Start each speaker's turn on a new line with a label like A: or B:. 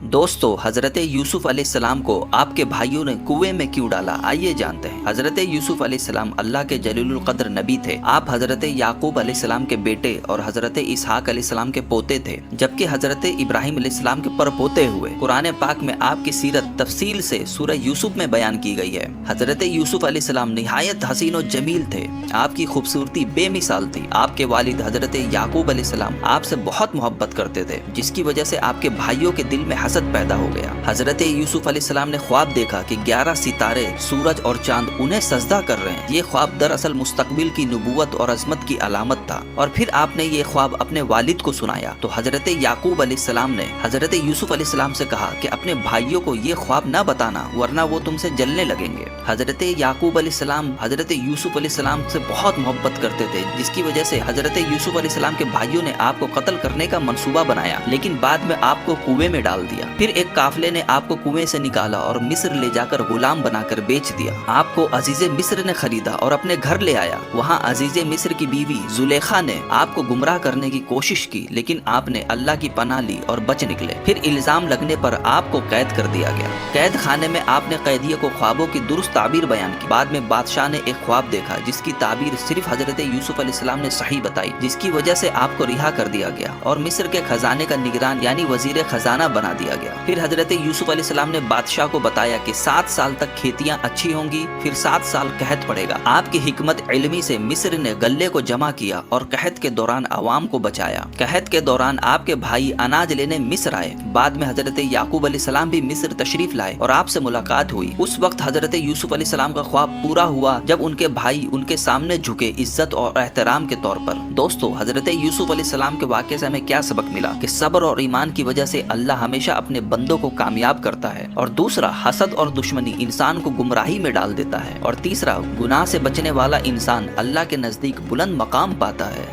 A: दोस्तों, हजरत यूसुफ अलैहिस्सलाम को आपके भाइयों ने कुएं में क्यों डाला, आइए जानते हैं। हजरत यूसुफ अलैहिस्सलाम अल्लाह के जलीलुल कद्र नबी थे। आप हजरत याकूब अलैहिस्सलाम के बेटे और हजरत इसहाक अलैहिस्सलाम के पोते थे, जबकि हजरत इब्राहिम अलैहिस्सलाम के परपोते हुए। कुरान पाक में आपकी सीरत तफसील से सूरह यूसुफ में बयान की गई है। हजरत यूसुफ अलैहिस्सलाम निहायत हसीन और जमील थे। आपकी खूबसूरती बेमिसाल थी। आपके वालिद हजरत याकूब अलैहिस्सलाम आपसे बहुत मोहब्बत करते थे, जिसकी वजह से आपके भाइयों के दिल में हसद पैदा हो गया। हजरत यूसुफ अलैहिस्सलाम ने ख्वाब देखा कि 11 सितारे, सूरज और चांद उन्हें सजदा कर रहे हैं। ये ख्वाब दरअसल मुस्तकबिल की नबूवत और अजमत की अलामत था। और फिर आपने ये ख्वाब अपने वालिद को सुनाया तो हजरत याकूब अलैहिस्सलाम ने हजरत यूसुफ अलैहिस्सलाम से कहा कि अपने भाइयों को ये ख्वाब न बताना, वरना वो तुमसे जलने लगेंगे। हजरत याकूब अलैहिस्सलाम हजरत यूसुफ अलैहिस्सलाम से बहुत मोहब्बत करते थे, जिसकी वजह से हजरत यूसुफ अलैहिस्सलाम के भाइयों ने आपको कत्ल करने का मंसूबा बनाया, लेकिन बाद में आपको कुएं में डाल दिया। फिर एक काफिले ने आपको कुएं से निकाला और मिस्र ले जाकर गुलाम बनाकर बेच दिया। आपको अजीजे मिस्र ने खरीदा और अपने घर ले आया। वहाँ अजीजे मिस्र की बीवी जुलेखा ने आपको गुमराह करने की कोशिश की, लेकिन आपने अल्लाह की पनाह ली और बच निकले। फिर इल्जाम लगने पर आपको कैद कर दिया गया। कैद खाने में आपने कैदियों को ख्वाबों की दुरुस्त ताबीर बयान की। बाद में बादशाह ने एक ख्वाब देखा जिसकी ताबीर सिर्फ हजरत यूसुफ अलैहिस्सलाम ने सही बताई, जिसकी वजह से आपको रिहा कर दिया गया और मिस्र के खजाने का निगरान यानी वजीर खजाना बना दिया गया। फिर हजरत यूसुफ अलैहिस्सलाम ने बादशाह को बताया कि 7 साल तक खेतियां अच्छी होंगी, फिर 7 साल कहत पड़ेगा। आपकी हिकमत इल्मी से मिस्र ने गल्ले को जमा किया और कहत के दौरान अवाम को बचाया। कहत के दौरान आपके भाई अनाज लेने मिस्र आए। बाद में हजरत याकूब अलैहिस्सलाम भी मिस्र तशरीफ लाए और आपसे मुलाकात हुई। उस वक्त हजरत यूसुफ अलैहिस्सलाम का ख्वाब पूरा हुआ जब उनके भाई उनके सामने झुके इज्जत और एहतराम के तौर पर। दोस्तों, हजरत यूसुफ अलैहिस्सलाम के वाक़े से हमें क्या सबक मिला कि सब्र और ईमान की वजह से अल्लाह हमेशा अपने बंदों को कामयाब करता है। और दूसरा, हसद और दुश्मनी इंसान को गुमराही में डाल देता है। और तीसरा, गुनाह से बचने वाला इंसान अल्लाह के नजदीक बुलंद मकाम पाता है।